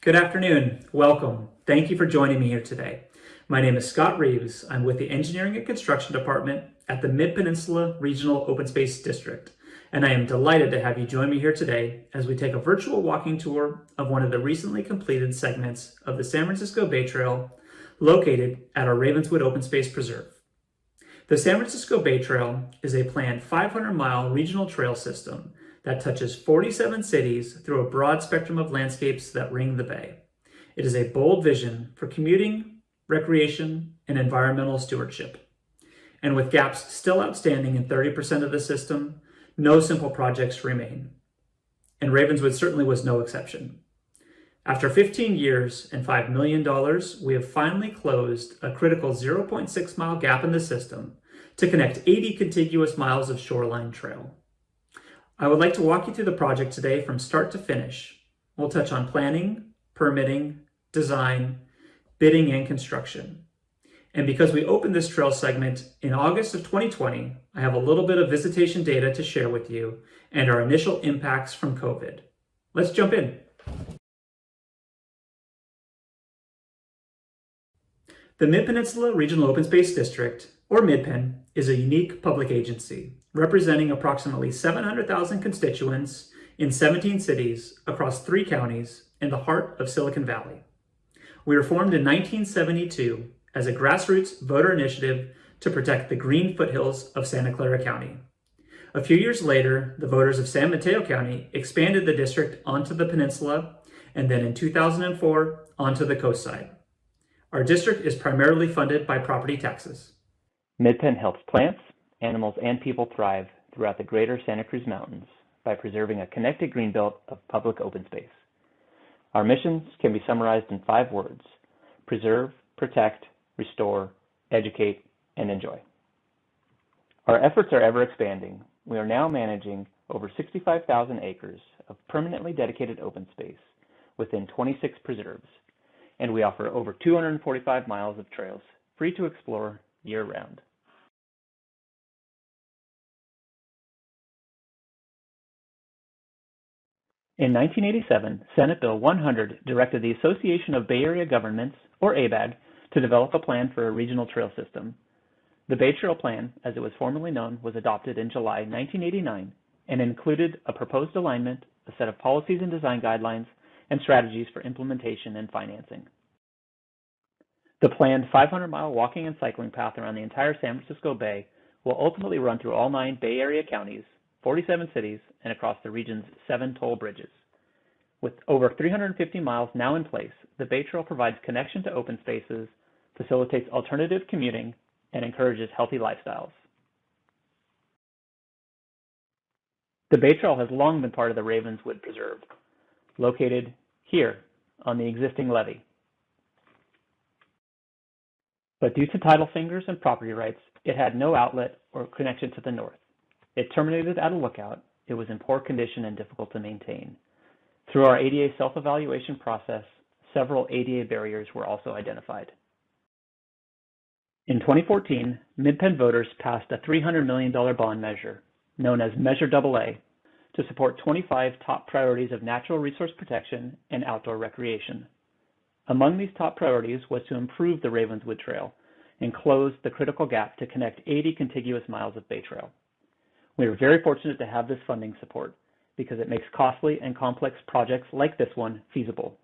Good afternoon. Welcome. Thank you for joining me here today. My name is Scott Reeves. I'm with the Engineering and Construction Department at the Midpeninsula Regional Open Space District, and I am delighted to have you join me here today as we take a virtual walking tour of one of the recently completed segments of the San Francisco Bay Trail located at our Ravenswood Open Space Preserve. The San Francisco Bay Trail is a planned 500-mile regional trail system that touches 47 cities through a broad spectrum of landscapes that ring the bay. It is a bold vision for commuting, recreation, and environmental stewardship. And with gaps still outstanding in 30% of the system, no simple projects remain. And Ravenswood certainly was no exception. After 15 years and $5 million, we have finally closed a critical 0.6-mile gap in the system to connect 80 contiguous miles of shoreline trail. I would like to walk you through the project today from start to finish. We'll touch on planning, permitting, design, bidding, and construction. And because we opened this trail segment in August of 2020, I have a little bit of visitation data to share with you and our initial impacts from COVID. Let's jump in. The Midpeninsula Regional Open Space District, or MidPen, is a unique public agency representing approximately 700,000 constituents in 17 cities across 3 counties in the heart of Silicon Valley. We were formed in 1972 as a grassroots voter initiative to protect the green foothills of Santa Clara County. A few years later, the voters of San Mateo County expanded the district onto the peninsula, and then in 2004 onto the coast side. Our district is primarily funded by property taxes. MidPen helps plants, animals, and people thrive throughout the greater Santa Cruz Mountains by preserving a connected greenbelt of public open space. Our missions can be summarized in 5 words: preserve, protect, restore, educate, and enjoy. Our efforts are ever expanding. We are now managing over 65,000 acres of permanently dedicated open space within 26 preserves, and we offer over 245 miles of trails free to explore year-round. In 1987, Senate Bill 100 directed the Association of Bay Area Governments, or ABAG, to develop a plan for a regional trail system. The Bay Trail Plan, as it was formerly known, was adopted in July 1989 and included a proposed alignment, a set of policies and design guidelines, and strategies for implementation and financing. The planned 500-mile walking and cycling path around the entire San Francisco Bay will ultimately run through all 9 Bay Area counties, 47 cities, and across the region's 7 toll bridges. With over 350 miles now in place, the Bay Trail provides connection to open spaces, facilitates alternative commuting, and encourages healthy lifestyles. The Bay Trail has long been part of the Ravenswood Preserve, located here on the existing levee. But due to title fingers and property rights, it had no outlet or connection to the north. It terminated at a lookout. It was in poor condition and difficult to maintain. Through our ADA self-evaluation process, several ADA barriers were also identified. In 2014, MidPen voters passed a $300 million bond measure, known as Measure AA, to support 25 top priorities of natural resource protection and outdoor recreation. Among these top priorities was to improve the Ravenswood Trail and close the critical gap to connect 80 contiguous miles of Bay Trail. We are very fortunate to have this funding support because it makes costly and complex projects like this one feasible.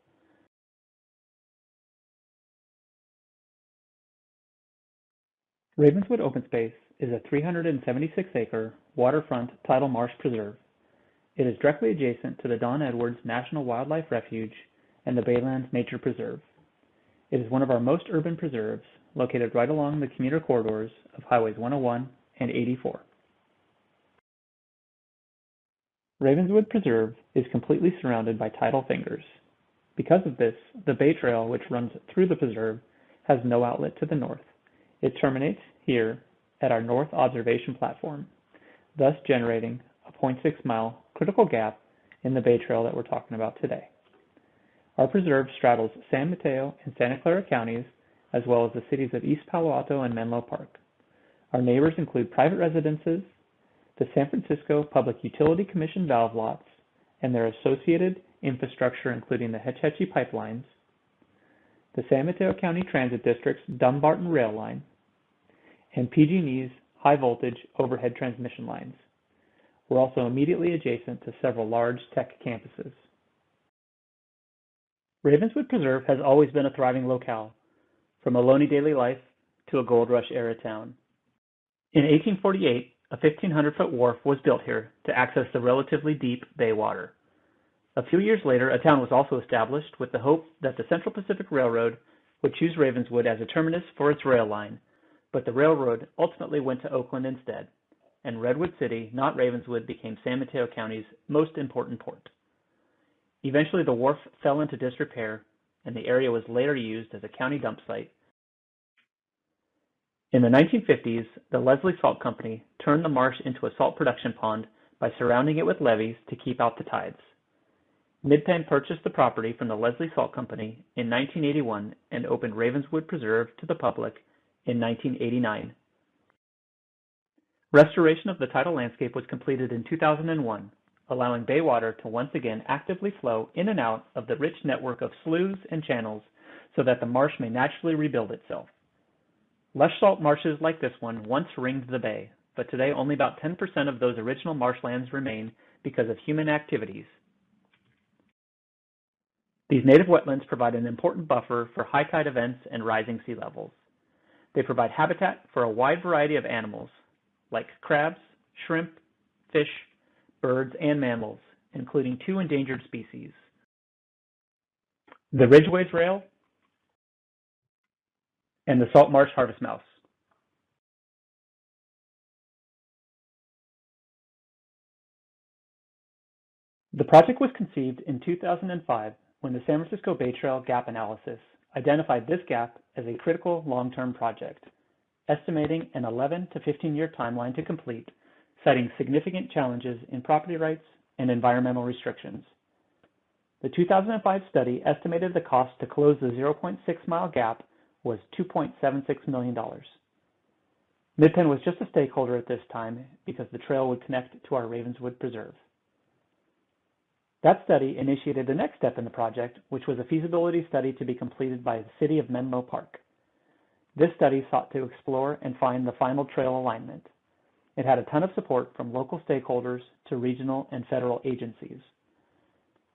Ravenswood Open Space is a 376-acre waterfront tidal marsh preserve. It is directly adjacent to the Don Edwards National Wildlife Refuge and the Baylands Nature Preserve. It is one of our most urban preserves, located right along the commuter corridors of Highways 101 and 84. Ravenswood Preserve is completely surrounded by tidal fingers. Because of this, the Bay Trail, which runs through the preserve, has no outlet to the north. It terminates here at our north observation platform, thus generating a 0.6-mile critical gap in the Bay Trail that we're talking about today. Our preserve straddles San Mateo and Santa Clara counties, as well as the cities of East Palo Alto and Menlo Park. Our neighbors include private residences, the San Francisco Public Utility Commission valve lots, and their associated infrastructure including the Hetch Hetchy pipelines, the San Mateo County Transit District's Dumbarton Rail Line, and PG&E's high-voltage overhead transmission lines. We're also immediately adjacent to several large tech campuses. Ravenswood Preserve has always been a thriving locale, from a lonely daily life to a gold rush era town. In 1848, a 1,500-foot wharf was built here to access the relatively deep bay water. A few years later, a town was also established with the hope that the Central Pacific Railroad would choose Ravenswood as a terminus for its rail line, but the railroad ultimately went to Oakland instead, and Redwood City, not Ravenswood, became San Mateo County's most important port. Eventually, the wharf fell into disrepair, and the area was later used as a county dump site. In the 1950s, the Leslie Salt Company turned the marsh into a salt production pond by surrounding it with levees to keep out the tides. Midpen purchased the property from the Leslie Salt Company in 1981 and opened Ravenswood Preserve to the public in 1989. Restoration of the tidal landscape was completed in 2001, allowing bay water to once again actively flow in and out of the rich network of sloughs and channels so that the marsh may naturally rebuild itself. Lush salt marshes like this one once ringed the bay, but today only about 10% of those original marshlands remain because of human activities. These native wetlands provide an important buffer for high tide events and rising sea levels. They provide habitat for a wide variety of animals, like crabs, shrimp, fish, birds, and mammals, including 2 endangered species: the Ridgway's rail and the salt marsh harvest mouse. The project was conceived in 2005 when the San Francisco Bay Trail Gap Analysis identified this gap as a critical long-term project, estimating an 11 to 15-year timeline to complete, citing significant challenges in property rights and environmental restrictions. The 2005 study estimated the cost to close the 0.6-mile gap was $2.76 million. Midpen was just a stakeholder at this time because the trail would connect to our Ravenswood Preserve. That study initiated the next step in the project, which was a feasibility study to be completed by the City of Menlo Park. This study sought to explore and find the final trail alignment. It had a ton of support from local stakeholders to regional and federal agencies.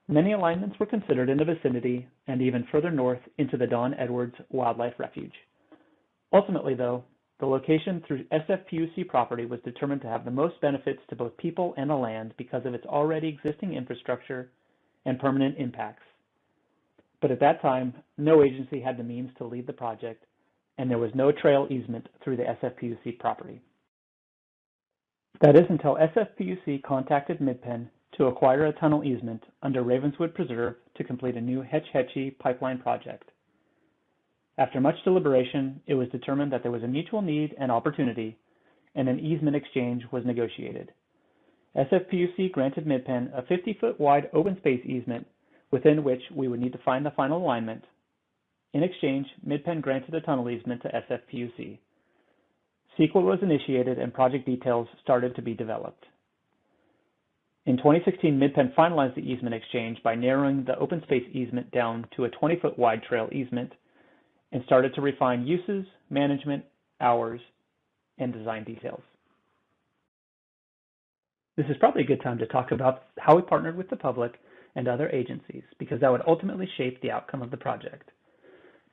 Many alignments were considered in the vicinity and even further north into the Don Edwards Wildlife Refuge. Ultimately, though, the location through SFPUC property was determined to have the most benefits to both people and the land because of its already existing infrastructure and permanent impacts. But at that time, no agency had the means to lead the project, and there was no trail easement through the SFPUC property. That is until SFPUC contacted Midpen to acquire a tunnel easement under Ravenswood Preserve to complete a new Hetch Hetchy pipeline project. After much deliberation, it was determined that there was a mutual need and opportunity, and an easement exchange was negotiated. SFPUC granted Midpen a 50-foot wide open space easement within which we would need to find the final alignment. In exchange, Midpen granted a tunnel easement to SFPUC. CEQA was initiated and project details started to be developed. In 2016, Midpen finalized the easement exchange by narrowing the open space easement down to a 20-foot wide trail easement and started to refine uses, management, hours, and design details. This is probably a good time to talk about how we partnered with the public and other agencies, because that would ultimately shape the outcome of the project.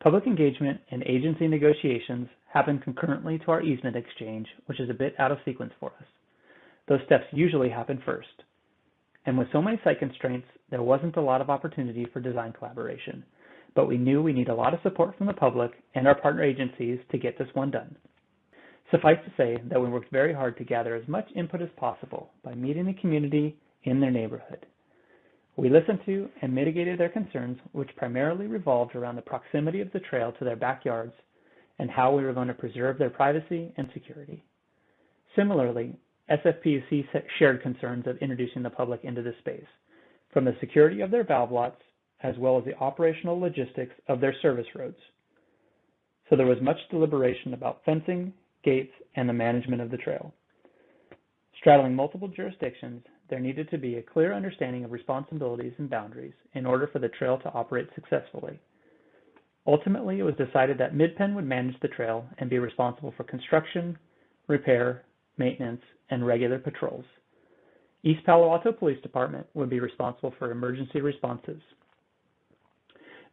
Public engagement and agency negotiations happen concurrently to our easement exchange, which is a bit out of sequence for us. Those steps usually happen first. And with so many site constraints, there wasn't a lot of opportunity for design collaboration, but we knew we need a lot of support from the public and our partner agencies to get this one done. Suffice to say that we worked very hard to gather as much input as possible by meeting the community in their neighborhood. We listened to and mitigated their concerns, which primarily revolved around the proximity of the trail to their backyards and how we were going to preserve their privacy and security. Similarly, SFPUC shared concerns of introducing the public into this space, from the security of their valve lots as well as the operational logistics of their service roads. So there was much deliberation about fencing, gates, and the management of the trail. Straddling multiple jurisdictions, there needed to be a clear understanding of responsibilities and boundaries in order for the trail to operate successfully. Ultimately, it was decided that Midpen would manage the trail and be responsible for construction, repair, maintenance, and regular patrols. East Palo Alto Police Department would be responsible for emergency responses.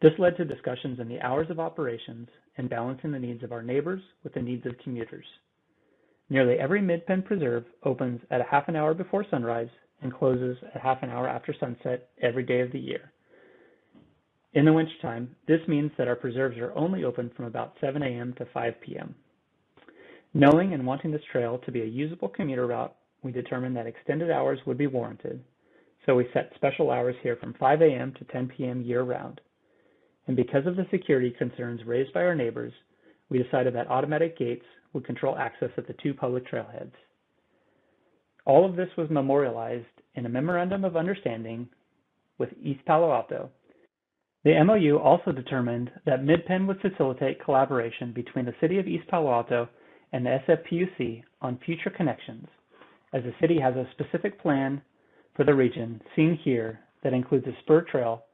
This led to discussions in the hours of operations and balancing the needs of our neighbors with the needs of commuters. Nearly every Midpen preserve opens at a half an hour before sunrise and closes at half an hour after sunset every day of the year. In the wintertime, this means that our preserves are only open from about 7 a.m. to 5 p.m. Knowing and wanting this trail to be a usable commuter route, we determined that extended hours would be warranted, so we set special hours here from 5 a.m. to 10 p.m. year-round. And because of the security concerns raised by our neighbors, we decided that automatic gates would control access at the 2 public trailheads. All of this was memorialized in a Memorandum of Understanding with East Palo Alto. The MOU also determined that Midpen would facilitate collaboration between the City of East Palo Alto and the SFPUC on future connections, as the city has a specific plan for the region seen here that includes a spur trail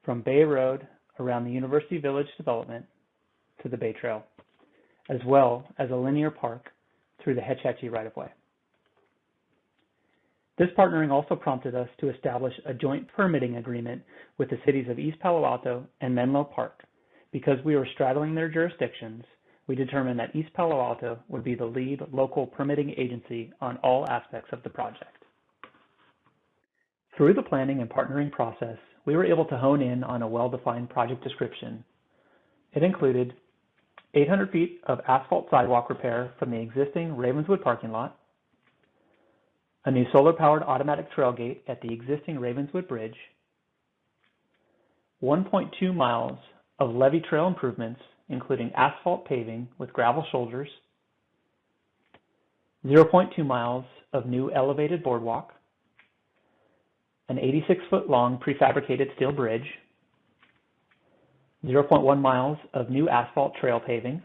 from Bay Road around the University Village development to the Bay Trail, as well as a linear park through the Hetch Hetchy right-of-way. This partnering also prompted us to establish a joint permitting agreement with the cities of East Palo Alto and Menlo Park. Because we were straddling their jurisdictions, we determined that East Palo Alto would be the lead local permitting agency on all aspects of the project. Through the planning and partnering process, we were able to hone in on a well-defined project description. It included 800 feet of asphalt sidewalk repair from the existing Ravenswood parking lot, a new solar-powered automatic trail gate at the existing Ravenswood Bridge, 1.2 miles of levee trail improvements, including asphalt paving with gravel shoulders, 0.2 miles of new elevated boardwalk, an 86-foot long prefabricated steel bridge, 0.1 miles of new asphalt trail paving,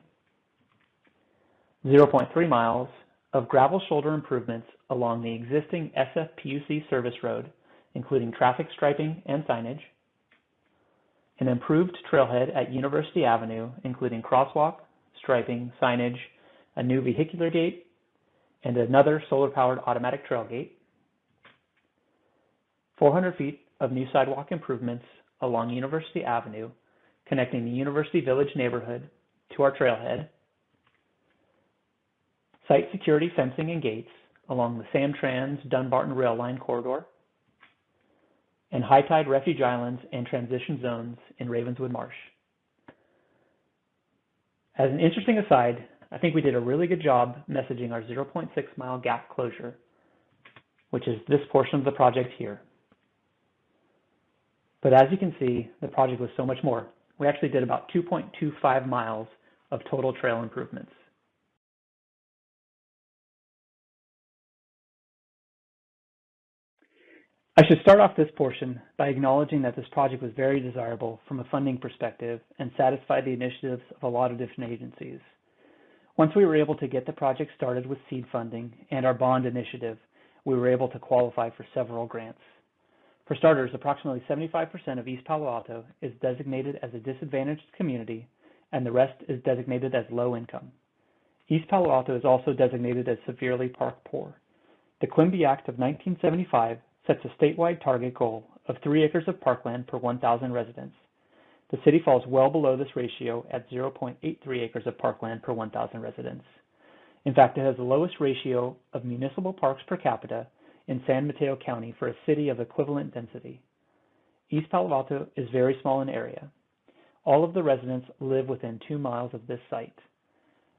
0.3 miles of gravel shoulder improvements along the existing SFPUC service road, including traffic striping and signage, an improved trailhead at University Avenue, including crosswalk, striping, signage, a new vehicular gate, and another solar-powered automatic trail gate, 400 feet of new sidewalk improvements along University Avenue, connecting the University Village neighborhood to our trailhead, site security fencing and gates along the Samtrans Dunbarton rail line corridor, and high tide refuge islands and transition zones in Ravenswood Marsh. As an interesting aside, I think we did a really good job messaging our 0.6 mile gap closure, which is this portion of the project here. But as you can see, the project was so much more. We actually did about 2.25 miles of total trail improvements. I should start off this portion by acknowledging that this project was very desirable from a funding perspective and satisfied the initiatives of a lot of different agencies. Once we were able to get the project started with seed funding and our bond initiative, we were able to qualify for several grants. For starters, approximately 75% of East Palo Alto is designated as a disadvantaged community, and the rest is designated as low income. East Palo Alto is also designated as severely park poor. The Quimby Act of 1975 sets a statewide target goal of 3 acres of parkland per 1,000 residents. The city falls well below this ratio at 0.83 acres of parkland per 1,000 residents. In fact, it has the lowest ratio of municipal parks per capita in San Mateo County for a city of equivalent density. East Palo Alto is very small in area. All of the residents live within 2 miles of this site.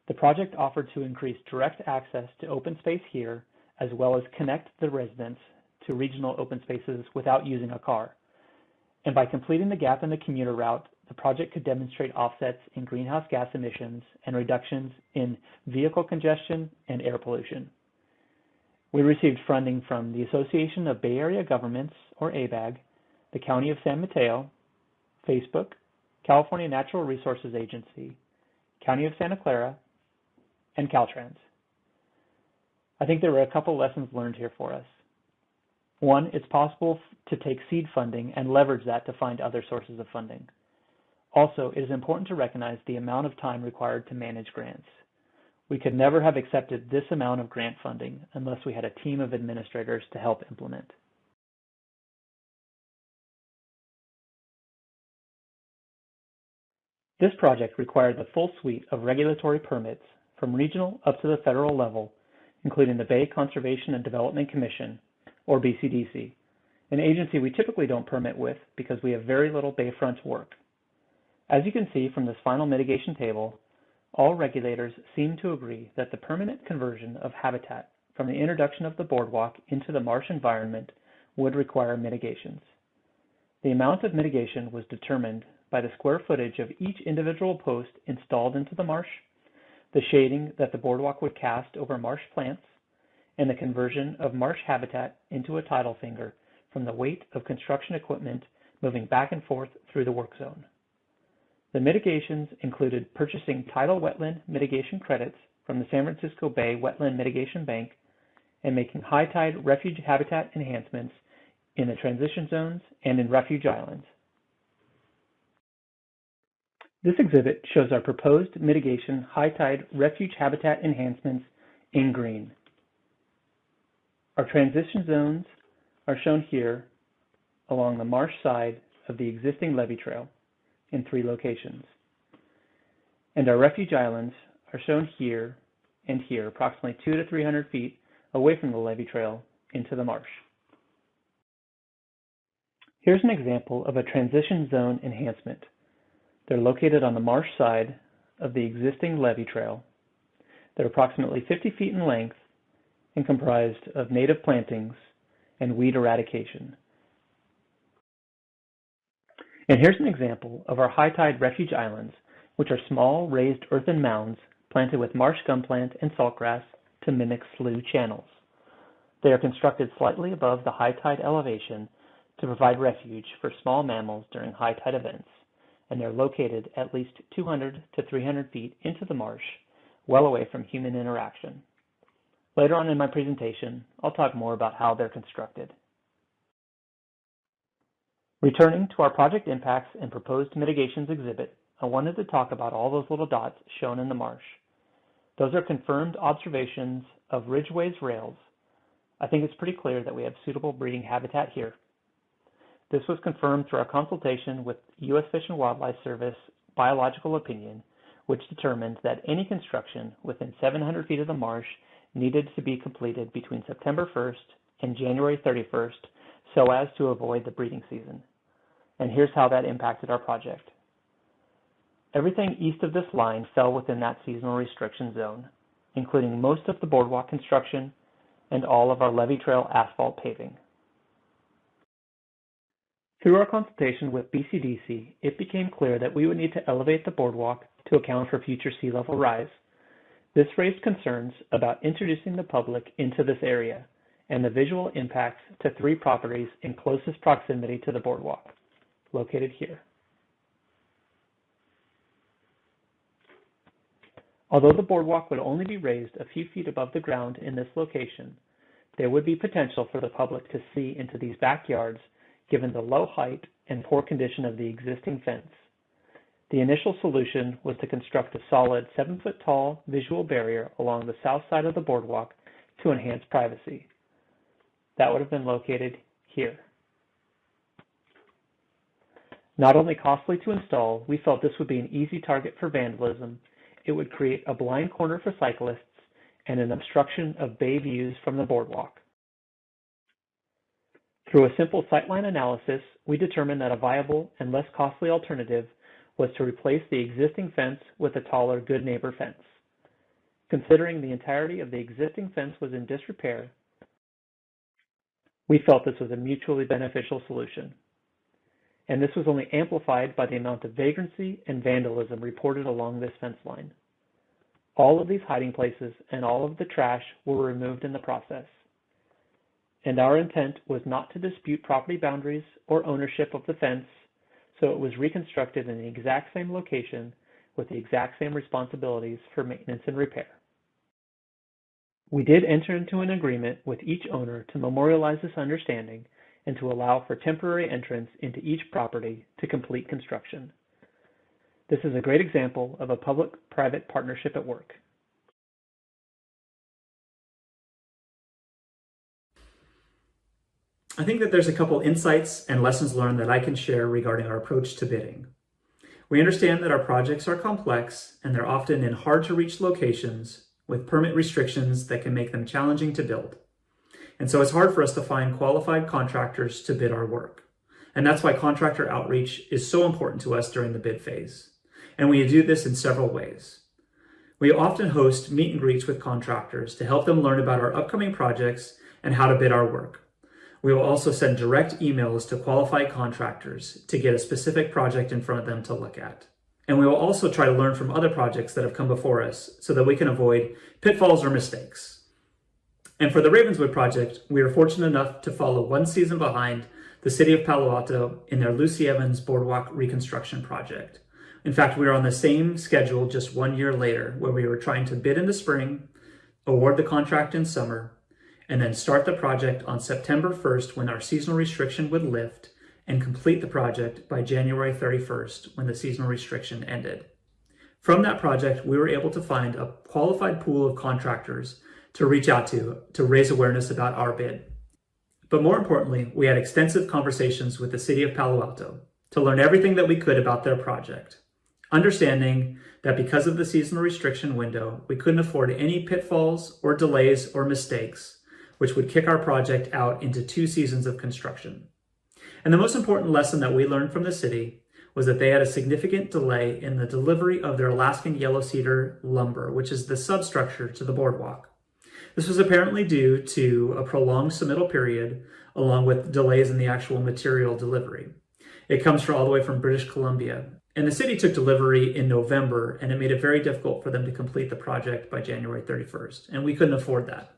The project offered to increase direct access to open space here, as well as connect the residents to regional open spaces without using a car. And by completing the gap in the commuter route, the project could demonstrate offsets in greenhouse gas emissions and reductions in vehicle congestion and air pollution. We received funding from the Association of Bay Area Governments, or ABAG, the County of San Mateo, Facebook, California Natural Resources Agency, County of Santa Clara, and Caltrans. I think there were a couple lessons learned here for us. One, it's possible to take seed funding and leverage that to find other sources of funding. Also, it is important to recognize the amount of time required to manage grants. We could never have accepted this amount of grant funding unless we had a team of administrators to help implement. This project required the full suite of regulatory permits from regional up to the federal level, including the Bay Conservation and Development Commission, or BCDC, an agency we typically don't permit with because we have very little bayfront work. As you can see from this final mitigation table, all regulators seem to agree that the permanent conversion of habitat from the introduction of the boardwalk into the marsh environment would require mitigations. The amount of mitigation was determined by the square footage of each individual post installed into the marsh, the shading that the boardwalk would cast over marsh plants, and the conversion of marsh habitat into a tidal finger from the weight of construction equipment moving back and forth through the work zone. The mitigations included purchasing tidal wetland mitigation credits from the San Francisco Bay Wetland Mitigation Bank and making high tide refuge habitat enhancements in the transition zones and in refuge islands. This exhibit shows our proposed mitigation high tide refuge habitat enhancements in green. Our transition zones are shown here along the marsh side of the existing levee trail in 3 locations. And our refuge islands are shown here and here, approximately 200 to 300 feet away from the levee trail into the marsh. Here's an example of a transition zone enhancement. They're located on the marsh side of the existing levee trail. They're approximately 50 feet in length and comprised of native plantings and weed eradication. And here's an example of our high tide refuge islands, which are small raised earthen mounds planted with marsh gumplant and saltgrass to mimic slough channels. They are constructed slightly above the high tide elevation to provide refuge for small mammals during high tide events, and they're located at least 200 to 300 feet into the marsh, well away from human interaction. Later on in my presentation, I'll talk more about how they're constructed. Returning to our project impacts and proposed mitigations exhibit, I wanted to talk about all those little dots shown in the marsh. Those are confirmed observations of Ridgway's rails. I think it's pretty clear that we have suitable breeding habitat here. This was confirmed through our consultation with U.S. Fish and Wildlife Service biological opinion, which determined that any construction within 700 feet of the marsh needed to be completed between September 1st and January 31st so as to avoid the breeding season. And here's how that impacted our project. Everything east of this line fell within that seasonal restriction zone, including most of the boardwalk construction and all of our levee trail asphalt paving. Through our consultation with BCDC, it became clear that we would need to elevate the boardwalk to account for future sea level rise. This raised concerns about introducing the public into this area and the visual impacts to 3 properties in closest proximity to the boardwalk, located here. Although the boardwalk would only be raised a few feet above the ground in this location, there would be potential for the public to see into these backyards given the low height and poor condition of the existing fence. The initial solution was to construct a solid 7-foot-tall visual barrier along the south side of the boardwalk to enhance privacy. That would have been located here. Not only costly to install, we felt this would be an easy target for vandalism. It would create a blind corner for cyclists and an obstruction of bay views from the boardwalk. Through a simple sightline analysis, we determined that a viable and less costly alternative was to replace the existing fence with a taller good neighbor fence. Considering the entirety of the existing fence was in disrepair, we felt this was a mutually beneficial solution. And this was only amplified by the amount of vagrancy and vandalism reported along this fence line. All of these hiding places and all of the trash were removed in the process. And our intent was not to dispute property boundaries or ownership of the fence, so it was reconstructed in the exact same location with the exact same responsibilities for maintenance and repair. We did enter into an agreement with each owner to memorialize this understanding and to allow for temporary entrance into each property to complete construction. This is a great example of a public-private partnership at work. I think that there's a couple insights and lessons learned that I can share regarding our approach to bidding. We understand that our projects are complex and they're often in hard to reach locations with permit restrictions that can make them challenging to build. And so it's hard for us to find qualified contractors to bid our work. And that's why contractor outreach is so important to us during the bid phase. And we do this in several ways. We often host meet and greets with contractors to help them learn about our upcoming projects and how to bid our work. We will also send direct emails to qualified contractors to get a specific project in front of them to look at. And we will also try to learn from other projects that have come before us so that we can avoid pitfalls or mistakes. And for the Ravenswood project, we were fortunate enough to follow one season behind the City of Palo Alto in their Lucy Evans Boardwalk reconstruction project. In fact, we were on the same schedule just 1 year later, where we were trying to bid in the spring, award the contract in summer, and then start the project on September 1st when our seasonal restriction would lift, and complete the project by January 31st when the seasonal restriction ended. From that project, we were able to find a qualified pool of contractors to reach out to raise awareness about our bid. But more importantly, we had extensive conversations with the City of Palo Alto to learn everything that we could about their project, understanding that because of the seasonal restriction window, we couldn't afford any pitfalls or delays or mistakes, which would kick our project out into 2 seasons of construction. And the most important lesson that we learned from the city was that they had a significant delay in the delivery of their Alaskan yellow cedar lumber, which is the substructure to the boardwalk. This was apparently due to a prolonged submittal period, along with delays in the actual material delivery. It comes from all the way from British Columbia. And the city took delivery in November, and it made it very difficult for them to complete the project by January 31st, and we couldn't afford that.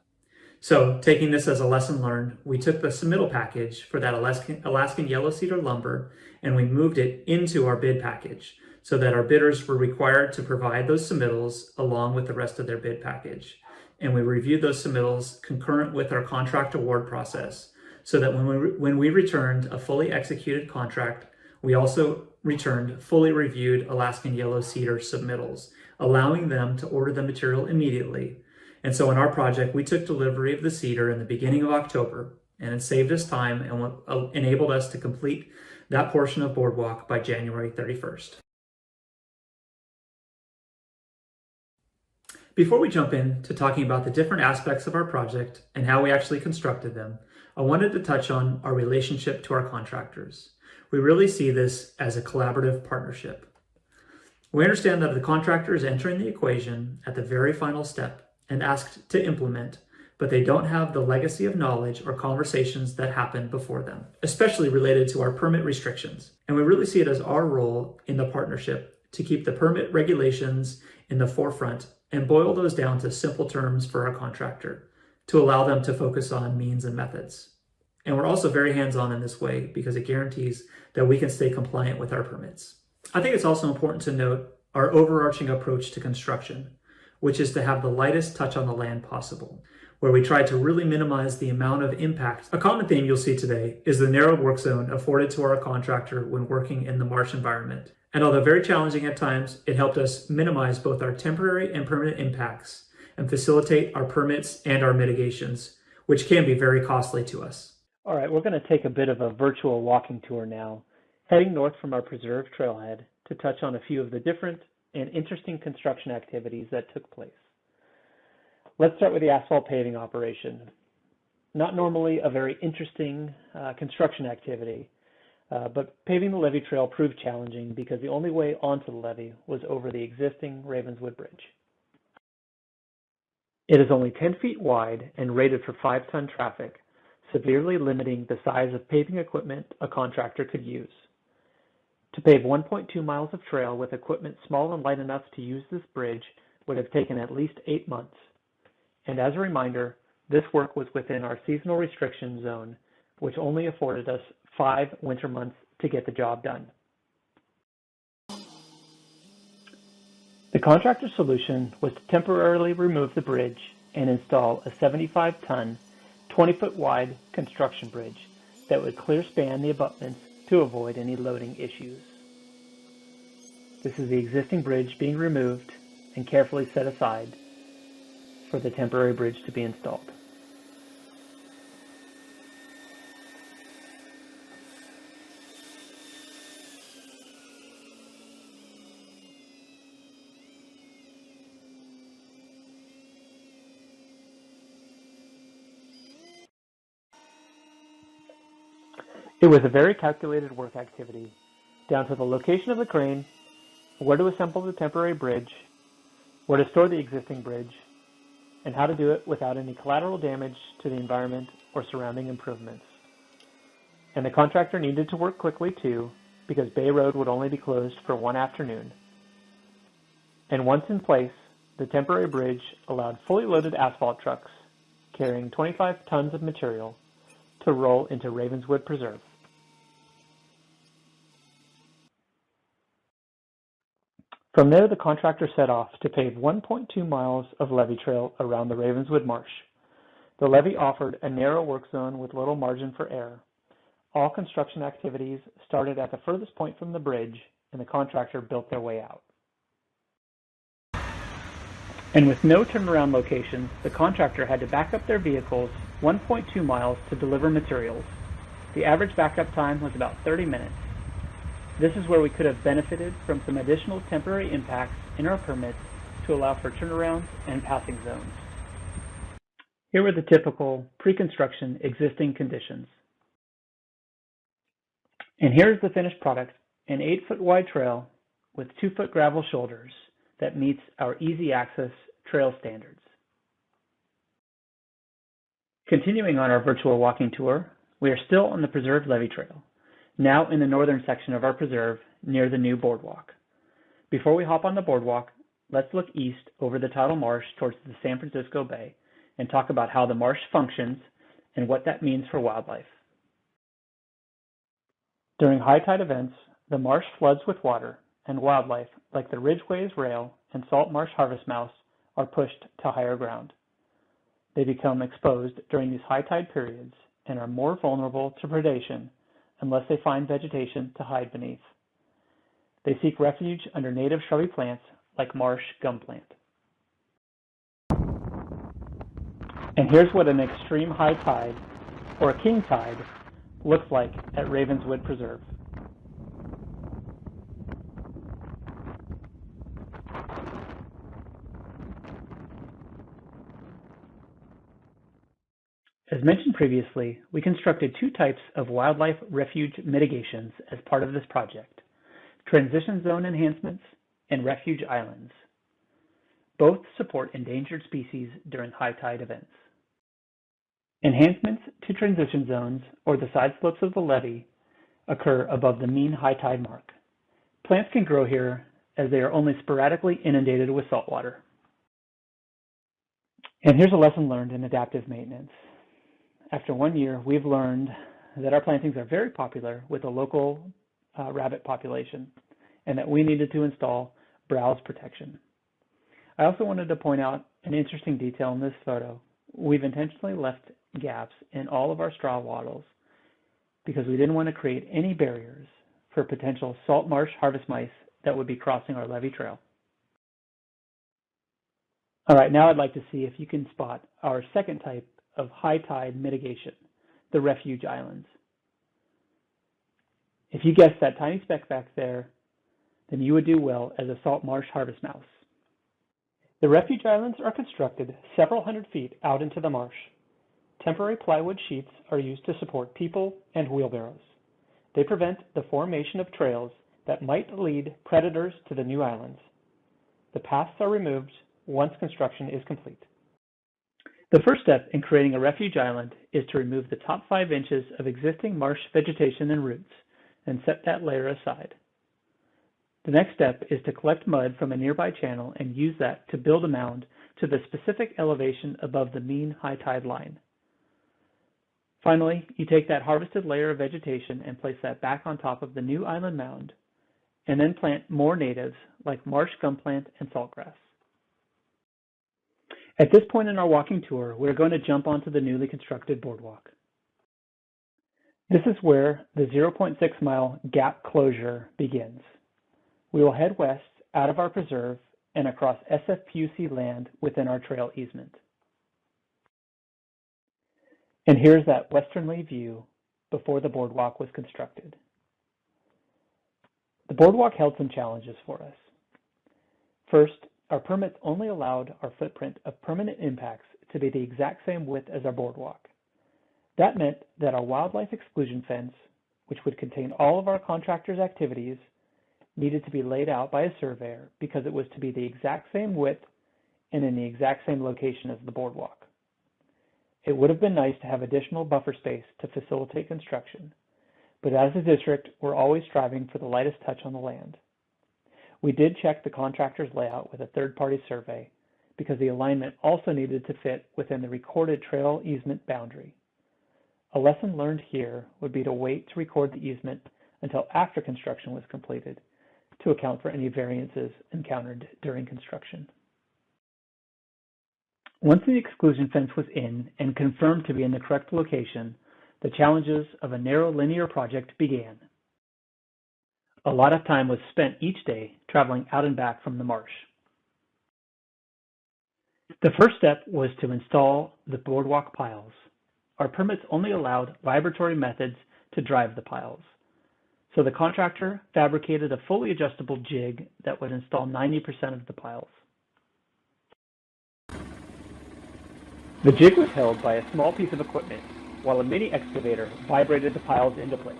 So, taking this as a lesson learned, we took the submittal package for that Alaskan yellow cedar lumber and we moved it into our bid package so that our bidders were required to provide those submittals along with the rest of their bid package. And we reviewed those submittals concurrent with our contract award process so that when we returned a fully executed contract, we also returned fully reviewed Alaskan yellow cedar submittals, allowing them to order the material immediately. And so in our project, we took delivery of the cedar in the beginning of October, and it saved us time and enabled us to complete that portion of Boardwalk by January 31st. Before we jump into talking about the different aspects of our project and how we actually constructed them, I wanted to touch on our relationship to our contractors. We really see this as a collaborative partnership. We understand that the contractor is entering the equation at the very final step and asked to implement, but they don't have the legacy of knowledge or conversations that happened before them, especially related to our permit restrictions. And we really see it as our role in the partnership to keep the permit regulations in the forefront and boil those down to simple terms for our contractor to allow them to focus on means and methods. And we're also very hands-on in this way because it guarantees that we can stay compliant with our permits. I think it's also important to note our overarching approach to construction, which is to have the lightest touch on the land possible, where we try to really minimize the amount of impact. A common theme you'll see today is the narrow work zone afforded to our contractor when working in the marsh environment. And although very challenging at times, it helped us minimize both our temporary and permanent impacts and facilitate our permits and our mitigations, which can be very costly to us. All right, we're going to take a bit of a virtual walking tour now, heading north from our preserved trailhead to touch on a few of the different and interesting construction activities that took place. Let's start with the asphalt paving operation. Not normally a very interesting construction activity, but paving the levee trail proved challenging because the only way onto the levee was over the existing Ravenswood Bridge. It is only 10 feet wide and rated for 5-ton traffic, severely limiting the size of paving equipment a contractor could use. To pave 1.2 miles of trail with equipment small and light enough to use this bridge would have taken at least 8 months. And as a reminder, this work was within our seasonal restriction zone, which only afforded us 5 winter months to get the job done. The contractor's solution was to temporarily remove the bridge and install a 75-ton, 20-foot wide construction bridge that would clear span the abutments to avoid any loading issues. This is the existing bridge being removed and carefully set aside for the temporary bridge to be installed. It was a very calculated work activity, down to the location of the crane, where to assemble the temporary bridge, where to store the existing bridge, and how to do it without any collateral damage to the environment or surrounding improvements. And the contractor needed to work quickly too, because Bay Road would only be closed for one afternoon. And once in place, the temporary bridge allowed fully loaded asphalt trucks carrying 25 tons of material to roll into Ravenswood Preserve. From there, the contractor set off to pave 1.2 miles of levee trail around the Ravenswood Marsh. The levee offered a narrow work zone with little margin for error. All construction activities started at the furthest point from the bridge, and the contractor built their way out. And with no turnaround locations, the contractor had to back up their vehicles 1.2 miles to deliver materials. The average backup time was about 30 minutes. This is where we could have benefited from some additional temporary impacts in our permits to allow for turnarounds and passing zones. Here were the typical pre-construction existing conditions. And here's the finished product, an 8-foot wide trail with 2-foot gravel shoulders that meets our easy access trail standards. Continuing on our virtual walking tour, we are still on the preserve levee trail, now in the northern section of our preserve near the new boardwalk. Before we hop on the boardwalk, let's look east over the tidal marsh towards the San Francisco Bay and talk about how the marsh functions and what that means for wildlife. During high tide events, the marsh floods with water, and wildlife like the Ridgeways rail and salt marsh harvest mouse are pushed to higher ground. They become exposed during these high tide periods and are more vulnerable to predation unless they find vegetation to hide beneath. They seek refuge under native shrubby plants like marsh gum plant. And here's what an extreme high tide, or a king tide, looks like at Ravenswood Preserve. As mentioned previously, we constructed 2 types of wildlife refuge mitigations as part of this project: transition zone enhancements and refuge islands. Both support endangered species during high tide events. Enhancements to transition zones, or the side slopes of the levee, occur above the mean high tide mark. Plants can grow here as they are only sporadically inundated with saltwater. And here's a lesson learned in adaptive maintenance. After 1 year, we've learned that our plantings are very popular with the local rabbit population, and that we needed to install browse protection. I also wanted to point out an interesting detail in this photo. We've intentionally left gaps in all of our straw wattles because we didn't want to create any barriers for potential salt marsh harvest mice that would be crossing our levee trail. All right, now I'd like to see if you can spot our second type of high tide mitigation, the refuge islands. If you guessed that tiny speck back there, then you would do well as a salt marsh harvest mouse. The refuge islands are constructed several hundred feet out into the marsh. Temporary plywood sheets are used to support people and wheelbarrows. They prevent the formation of trails that might lead predators to the new islands. The paths are removed once construction is complete. The first step in creating a refuge island is to remove the top 5 inches of existing marsh vegetation and roots and set that layer aside. The next step is to collect mud from a nearby channel and use that to build a mound to the specific elevation above the mean high tide line. Finally, you take that harvested layer of vegetation and place that back on top of the new island mound, and then plant more natives like marsh gum plant and saltgrass. At this point in our walking tour, we're going to jump onto the newly constructed boardwalk. This is where the 0.6 mile gap closure begins. We will head west out of our preserve and across SFPUC land within our trail easement. And here's that westerly view before the boardwalk was constructed. The boardwalk held some challenges for us. First, our permits only allowed our footprint of permanent impacts to be the exact same width as our boardwalk. That meant that our wildlife exclusion fence, which would contain all of our contractors' activities, needed to be laid out by a surveyor because it was to be the exact same width and in the exact same location as the boardwalk. It would have been nice to have additional buffer space to facilitate construction, but as a district, we're always striving for the lightest touch on the land. We did check the contractor's layout with a third-party survey because the alignment also needed to fit within the recorded trail easement boundary. A lesson learned here would be to wait to record the easement until after construction was completed to account for any variances encountered during construction. Once the exclusion fence was in and confirmed to be in the correct location, the challenges of a narrow linear project began. A lot of time was spent each day traveling out and back from the marsh. The first step was to install the boardwalk piles. Our permits only allowed vibratory methods to drive the piles. So the contractor fabricated a fully adjustable jig that would install 90% of the piles. The jig was held by a small piece of equipment while a mini excavator vibrated the piles into place.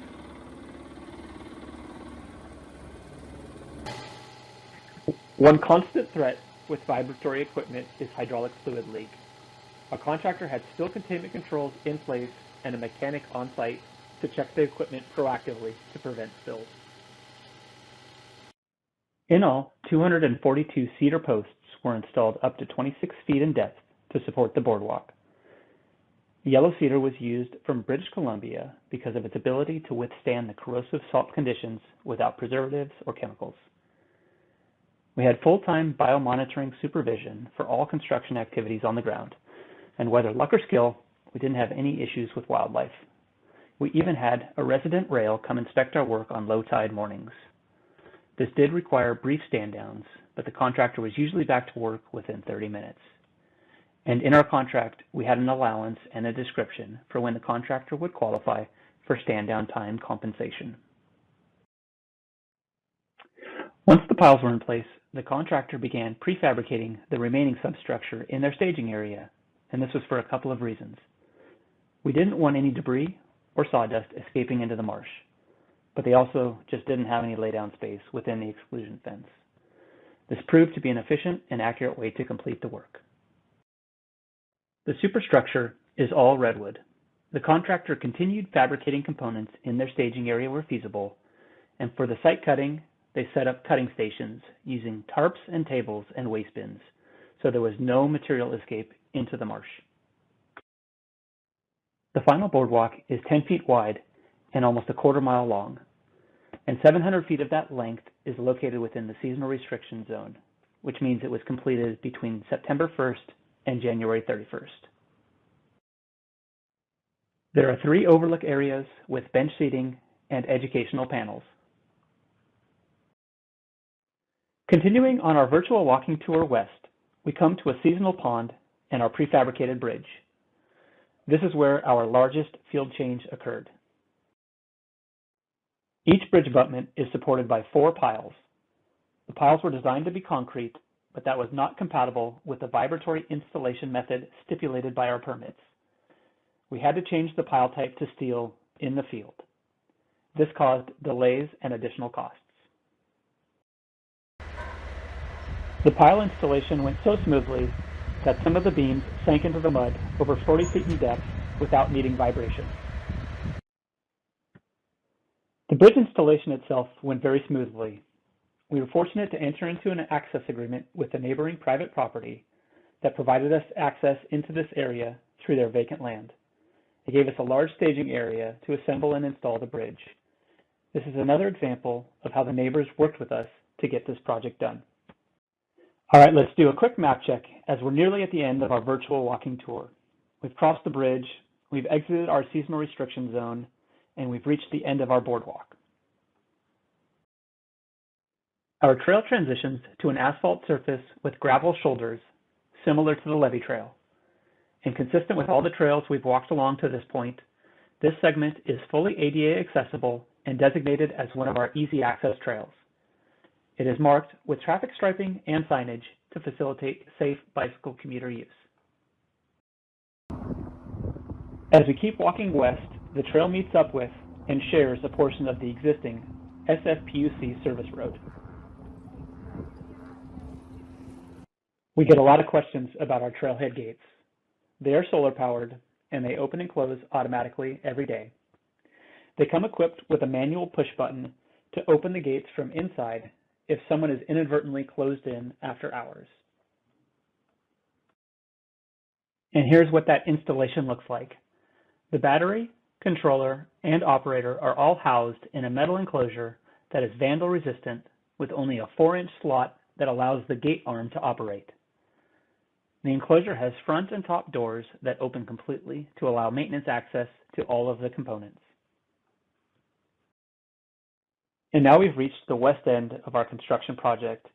One constant threat with vibratory equipment is hydraulic fluid leak. A contractor had spill containment controls in place and a mechanic on site to check the equipment proactively to prevent spills. In all, 242 cedar posts were installed up to 26 feet in depth to support the boardwalk. Yellow cedar was used from British Columbia because of its ability to withstand the corrosive salt conditions without preservatives or chemicals. We had full-time biomonitoring supervision for all construction activities on the ground, and whether luck or skill, we didn't have any issues with wildlife. We even had a resident rail come inspect our work on low tide mornings. This did require brief stand-downs, but the contractor was usually back to work within 30 minutes. And in our contract, we had an allowance and a description for when the contractor would qualify for stand-down time compensation. Once the piles were in place, the contractor began prefabricating the remaining substructure in their staging area, and this was for a couple of reasons. We didn't want any debris or sawdust escaping into the marsh, but they also just didn't have any laydown space within the exclusion fence. This proved to be an efficient and accurate way to complete the work. The superstructure is all redwood. The contractor continued fabricating components in their staging area where feasible, and for the site cutting, they set up cutting stations using tarps and tables and waste bins, so there was no material escape into the marsh. The final boardwalk is 10 feet wide and almost a quarter mile long, and 700 feet of that length is located within the seasonal restriction zone, which means it was completed between September 1st and January 31st. There are 3 overlook areas with bench seating and educational panels. Continuing on our virtual walking tour west, we come to a seasonal pond and our prefabricated bridge. This is where our largest field change occurred. Each bridge abutment is supported by 4 piles. The piles were designed to be concrete, but that was not compatible with the vibratory installation method stipulated by our permits. We had to change the pile type to steel in the field. This caused delays and additional costs. The pile installation went so smoothly that some of the beams sank into the mud over 40 feet in depth without needing vibration. The bridge installation itself went very smoothly. We were fortunate to enter into an access agreement with the neighboring private property that provided us access into this area through their vacant land. It gave us a large staging area to assemble and install the bridge. This is another example of how the neighbors worked with us to get this project done. All right, let's do a quick map check as we're nearly at the end of our virtual walking tour. We've crossed the bridge, we've exited our seasonal restriction zone, and we've reached the end of our boardwalk. Our trail transitions to an asphalt surface with gravel shoulders, similar to the levee trail. And consistent with all the trails we've walked along to this point, this segment is fully ADA accessible and designated as one of our easy access trails. It is marked with traffic striping and signage to facilitate safe bicycle commuter use. As we keep walking west, the trail meets up with and shares a portion of the existing SFPUC service road. We get a lot of questions about our trailhead gates. They are solar powered and they open and close automatically every day. They come equipped with a manual push button to open the gates from inside if someone is inadvertently closed in after hours. And here's what that installation looks like. The battery, controller, and operator are all housed in a metal enclosure that is vandal resistant with only a 4-inch slot that allows the gate arm to operate. The enclosure has front and top doors that open completely to allow maintenance access to all of the components. And now we've reached the west end of our construction project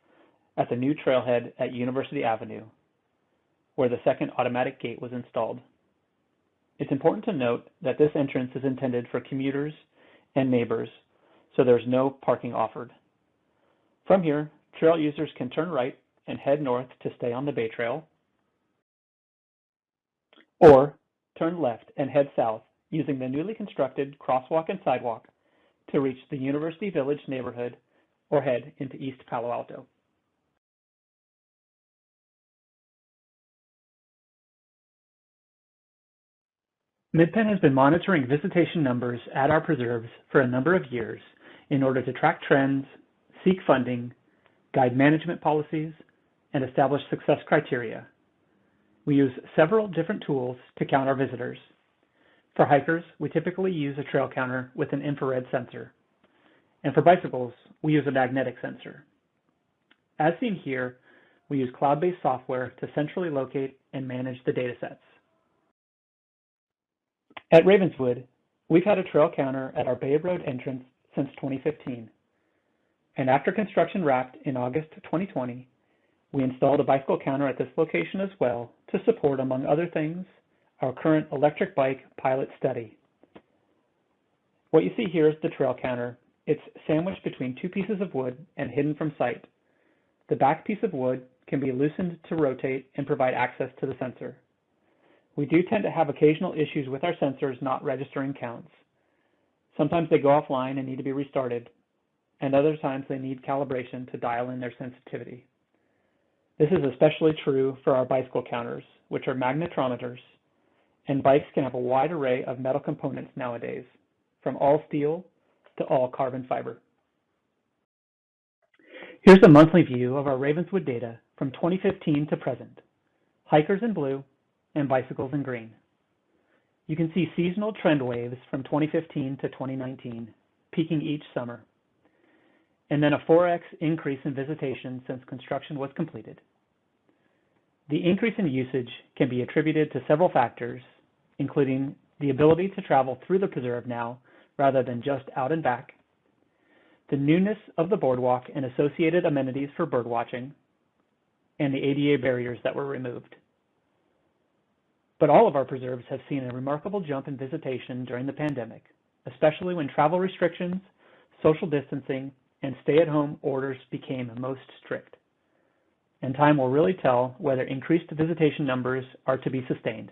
at the new trailhead at University Avenue, where the second automatic gate was installed. It's important to note that this entrance is intended for commuters and neighbors, so there's no parking offered. From here, trail users can turn right and head north to stay on the Bay Trail, or turn left and head south using the newly constructed crosswalk and sidewalk to reach the University Village neighborhood or head into East Palo Alto. Midpen has been monitoring visitation numbers at our preserves for a number of years in order to track trends, seek funding, guide management policies, and establish success criteria. We use several different tools to count our visitors. For hikers, we typically use a trail counter with an infrared sensor. And for bicycles, we use a magnetic sensor. As seen here, we use cloud-based software to centrally locate and manage the datasets. At Ravenswood, we've had a trail counter at our Bay Road entrance since 2015. And after construction wrapped in August 2020, we installed a bicycle counter at this location as well to support, among other things, our current electric bike pilot study. What you see here is the trail counter. It's sandwiched between two pieces of wood and hidden from sight. The back piece of wood can be loosened to rotate and provide access to the sensor. We do tend to have occasional issues with our sensors not registering counts. Sometimes they go offline and need to be restarted, and other times they need calibration to dial in their sensitivity. This is especially true for our bicycle counters, which are magnetometers, and bikes can have a wide array of metal components nowadays, from all steel to all carbon fiber. Here's a monthly view of our Ravenswood data from 2015 to present, hikers in blue and bicycles in green. You can see seasonal trend waves from 2015 to 2019, peaking each summer, and then a 4x increase in visitation since construction was completed. The increase in usage can be attributed to several factors, including the ability to travel through the preserve now rather than just out and back, the newness of the boardwalk and associated amenities for birdwatching, and the ADA barriers that were removed. But all of our preserves have seen a remarkable jump in visitation during the pandemic, especially when travel restrictions, social distancing, and stay-at-home orders became most strict. And time will really tell whether increased visitation numbers are to be sustained.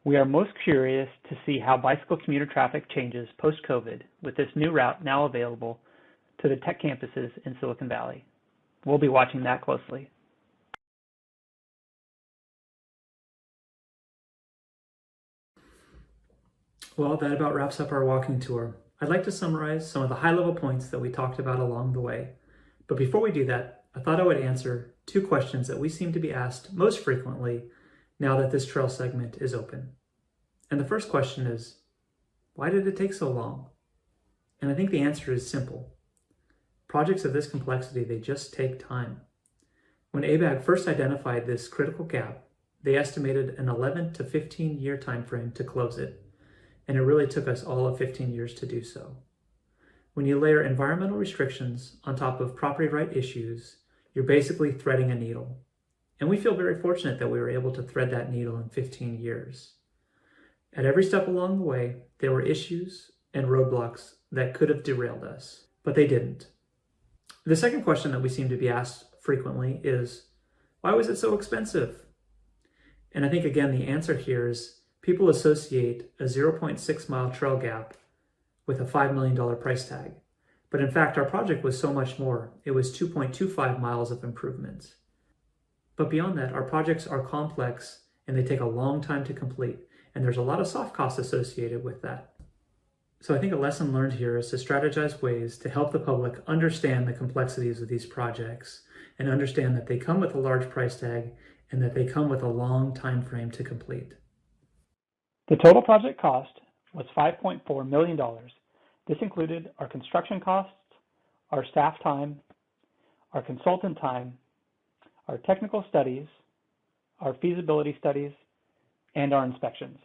We are most curious to see how bicycle commuter traffic changes post-COVID with this new route now available to the tech campuses in Silicon Valley. We'll be watching that closely. Well, that about wraps up our walking tour. I'd like to summarize some of the high-level points that we talked about along the way. But before we do that, I thought I would answer two questions that we seem to be asked most frequently now that this trail segment is open. And the first question is, why did it take so long? And I think the answer is simple. Projects of this complexity, they just take time. When ABAG first identified this critical gap, they estimated an 11 to 15 year time frame to close it, and it really took us all of 15 years to do so. When you layer environmental restrictions on top of property right issues, you're basically threading a needle. And we feel very fortunate that we were able to thread that needle in 15 years. At every step along the way, there were issues and roadblocks that could have derailed us, but they didn't. The second question that we seem to be asked frequently is, why was it so expensive? And I think, again, the answer here is people associate a 0.6 mile trail gap with a $5 million price tag. But in fact, our project was so much more. It was 2.25 miles of improvements. But beyond that, our projects are complex and they take a long time to complete. And there's a lot of soft costs associated with that. So I think a lesson learned here is to strategize ways to help the public understand the complexities of these projects and understand that they come with a large price tag and that they come with a long time frame to complete. The total project cost was $5.4 million. This included our construction costs, our staff time, our consultant time, our technical studies, our feasibility studies, and our inspections.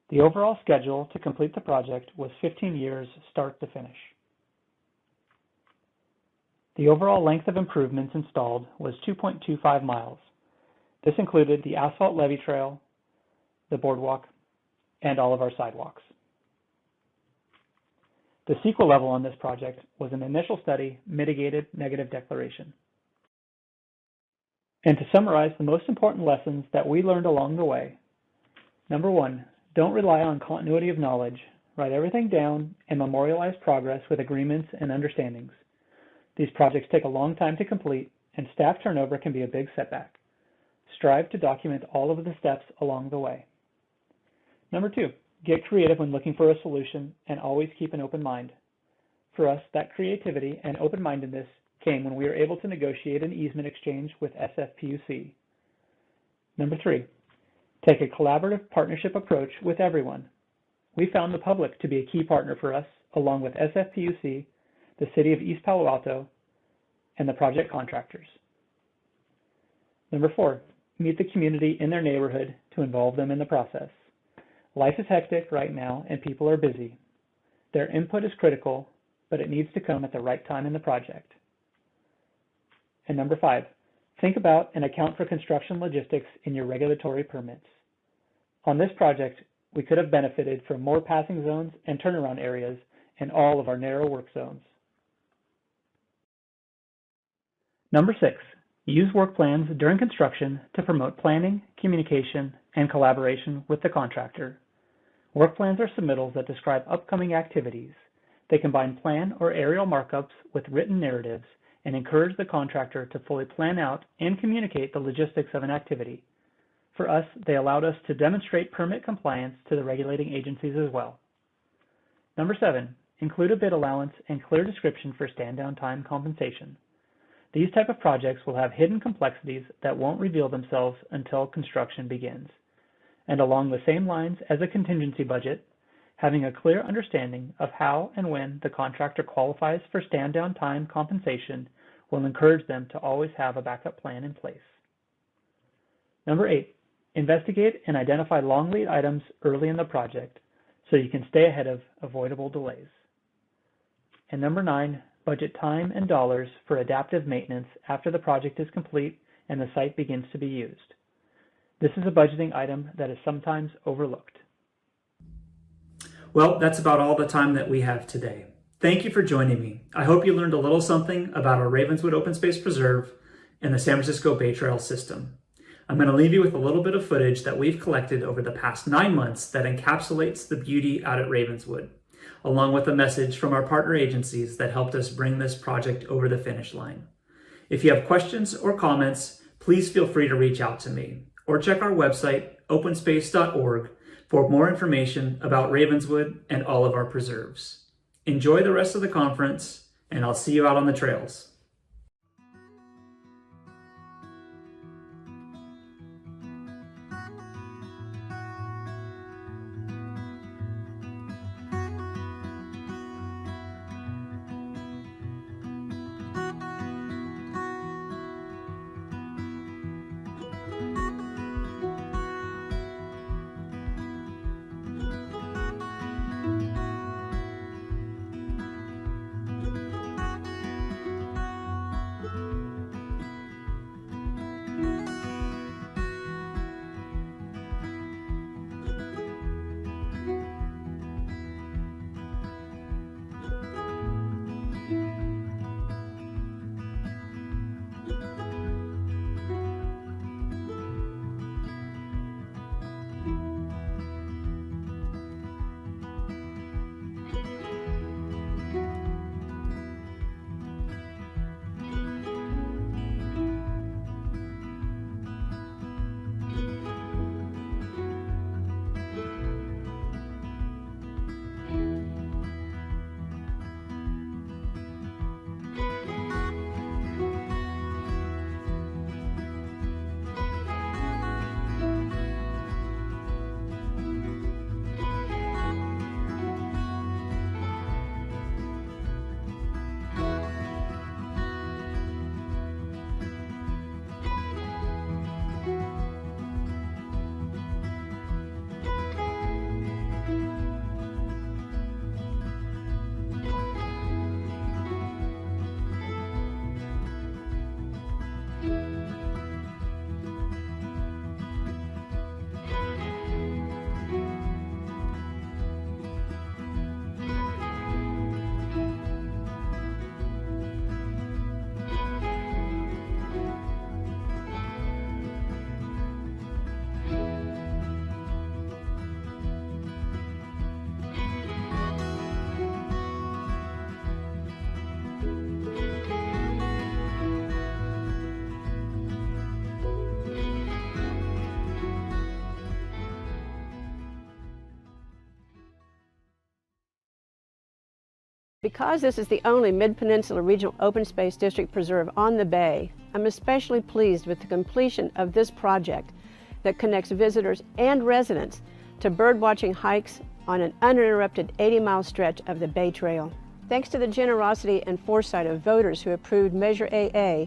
The overall schedule to complete the project was 15 years start to finish. The overall length of improvements installed was 2.25 miles. This included the asphalt levee trail, the boardwalk, and all of our sidewalks. The CEQA level on this project was an initial study, mitigated negative declaration. And to summarize the most important lessons that we learned along the way, number one, don't rely on continuity of knowledge. Write everything down and memorialize progress with agreements and understandings. These projects take a long time to complete, and staff turnover can be a big setback. Strive to document all of the steps along the way. Number two, get creative when looking for a solution and always keep an open mind. For us, that creativity and open-mindedness came when we were able to negotiate an easement exchange with SFPUC. Number three, take a collaborative partnership approach with everyone. We found the public to be a key partner for us, along with SFPUC, the City of East Palo Alto, and the project contractors. Number four, meet the community in their neighborhood to involve them in the process. Life is hectic right now and people are busy. Their input is critical, but it needs to come at the right time in the project. And number five, think about and account for construction logistics in your regulatory permits. On this project, we could have benefited from more passing zones and turnaround areas in all of our narrow work zones. Number six, use work plans during construction to promote planning, communication, and collaboration with the contractor. Work plans are submittals that describe upcoming activities. They combine plan or aerial markups with written narratives and encourage the contractor to fully plan out and communicate the logistics of an activity. For us, they allowed us to demonstrate permit compliance to the regulating agencies as well. Number seven, include a bid allowance and clear description for stand-down time compensation. These type of projects will have hidden complexities that won't reveal themselves until construction begins. And along the same lines as a contingency budget, having a clear understanding of how and when the contractor qualifies for stand-down time compensation will encourage them to always have a backup plan in place. Number eight, investigate and identify long lead items early in the project so you can stay ahead of avoidable delays. And number nine, budget time and dollars for adaptive maintenance after the project is complete and the site begins to be used. This is a budgeting item that is sometimes overlooked. Well, that's about all the time that we have today. Thank you for joining me. I hope you learned a little something about our Ravenswood Open Space Preserve and the San Francisco Bay Trail system. I'm going to leave you with a little bit of footage that we've collected over the past 9 months that encapsulates the beauty out at Ravenswood, along with a message from our partner agencies that helped us bring this project over the finish line. If you have questions or comments, please feel free to reach out to me or check our website, openspace.org, for more information about Ravenswood and all of our preserves. Enjoy the rest of the conference, and I'll see you out on the trails. Because this is the only Mid-Peninsula Regional Open Space District preserve on the bay, I'm especially pleased with the completion of this project that connects visitors and residents to birdwatching hikes on an uninterrupted 80-mile stretch of the Bay Trail. Thanks to the generosity and foresight of voters who approved Measure AA,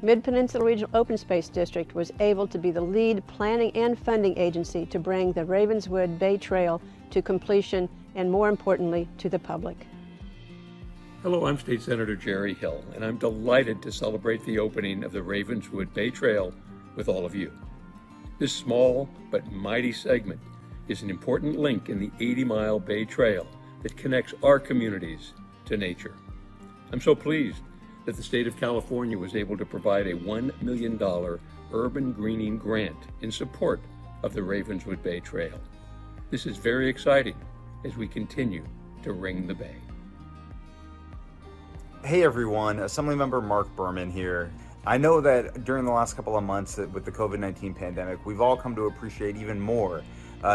Mid-Peninsula Regional Open Space District was able to be the lead planning and funding agency to bring the Ravenswood Bay Trail to completion and, more importantly, to the public. Hello, I'm State Senator Jerry Hill, and I'm delighted to celebrate the opening of the Ravenswood Bay Trail with all of you. This small but mighty segment is an important link in the 80-mile Bay Trail that connects our communities to nature. I'm so pleased that the state of California was able to provide a $1 million urban greening grant in support of the Ravenswood Bay Trail. This is very exciting as we continue to ring the bay. Hey everyone, Assemblymember Mark Berman here. I know that during the last couple of months with the COVID-19 pandemic, we've all come to appreciate even more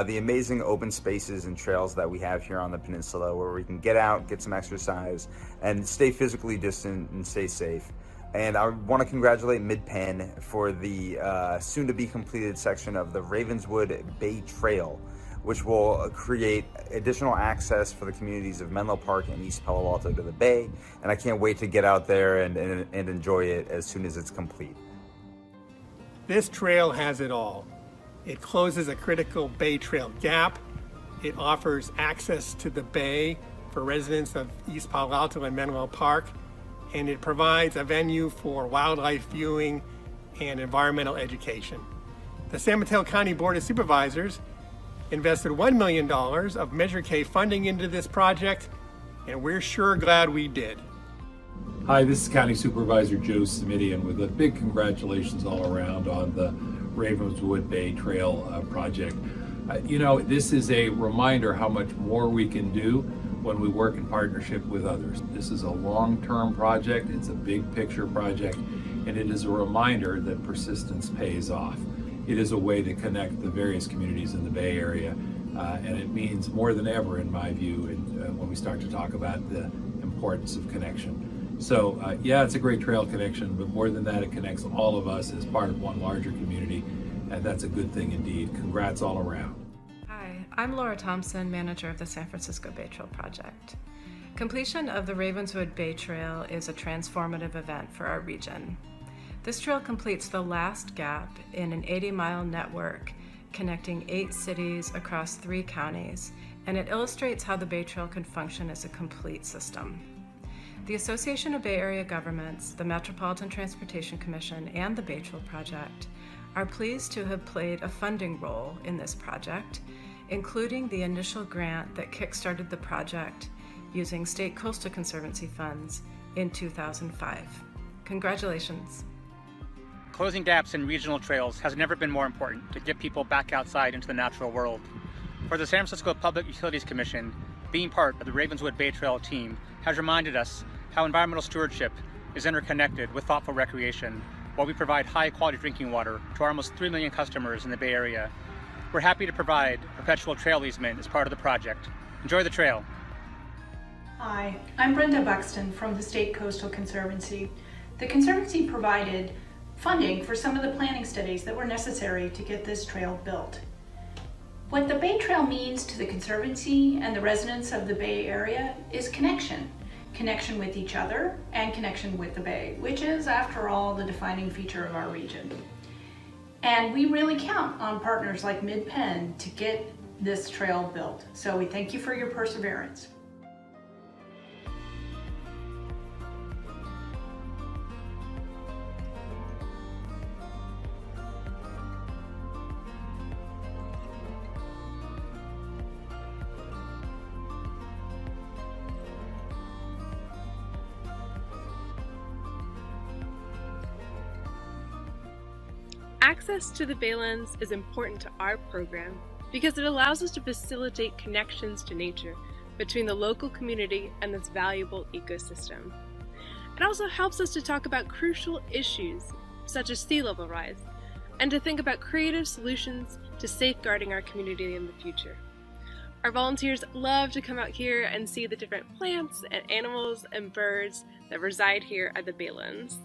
the amazing open spaces and trails that we have here on the peninsula, where we can get out, get some exercise, and stay physically distant and stay safe. And I want to congratulate Midpen for the soon-to-be completed section of the Ravenswood Bay Trail, which will create additional access for the communities of Menlo Park and East Palo Alto to the bay. And I can't wait to get out there and enjoy it as soon as it's complete. This trail has it all. It closes a critical Bay Trail gap. It offers access to the bay for residents of East Palo Alto and Menlo Park. And it provides a venue for wildlife viewing and environmental education. The San Mateo County Board of Supervisors invested $1 million of Measure K funding into this project, and we're sure glad we did. Hi, this is County Supervisor Joe Simidian with a big congratulations all around on the Ravenswood Bay Trail project. This is a reminder how much more we can do when we work in partnership with others. This is a long-term project, it's a big picture project, and it is a reminder that persistence pays off. It is a way to connect the various communities in the Bay Area, and it means more than ever, in my view, when we start to talk about the importance of connection. So yeah, it's a great trail connection, but more than that, it connects all of us as part of one larger community, and that's a good thing indeed. Congrats all around. Hi, I'm Laura Thompson, manager of the San Francisco Bay Trail Project. Completion of the Ravenswood Bay Trail is a transformative event for our region. This trail completes the last gap in an 80-mile network connecting 8 cities across 3 counties, and it illustrates how the Bay Trail can function as a complete system. The Association of Bay Area Governments, the Metropolitan Transportation Commission, and the Bay Trail Project are pleased to have played a funding role in this project, including the initial grant that kickstarted the project using State Coastal Conservancy funds in 2005. Congratulations. Closing gaps in regional trails has never been more important to get people back outside into the natural world. For the San Francisco Public Utilities Commission, being part of the Ravenswood Bay Trail team has reminded us how environmental stewardship is interconnected with thoughtful recreation while we provide high-quality drinking water to our almost 3 million customers in the Bay Area. We're happy to provide perpetual trail easement as part of the project. Enjoy the trail. Hi, I'm Brenda Buxton from the State Coastal Conservancy. The Conservancy provided funding for some of the planning studies that were necessary to get this trail built. What the Bay Trail means to the Conservancy and the residents of the Bay Area is connection. Connection with each other and connection with the Bay, which is, after all, the defining feature of our region. And we really count on partners like Midpen to get this trail built. So we thank you for your perseverance. Access to the Baylands is important to our program because it allows us to facilitate connections to nature between the local community and this valuable ecosystem. It also helps us to talk about crucial issues such as sea level rise and to think about creative solutions to safeguarding our community in the future. Our volunteers love to come out here and see the different plants and animals and birds that reside here at the Baylands.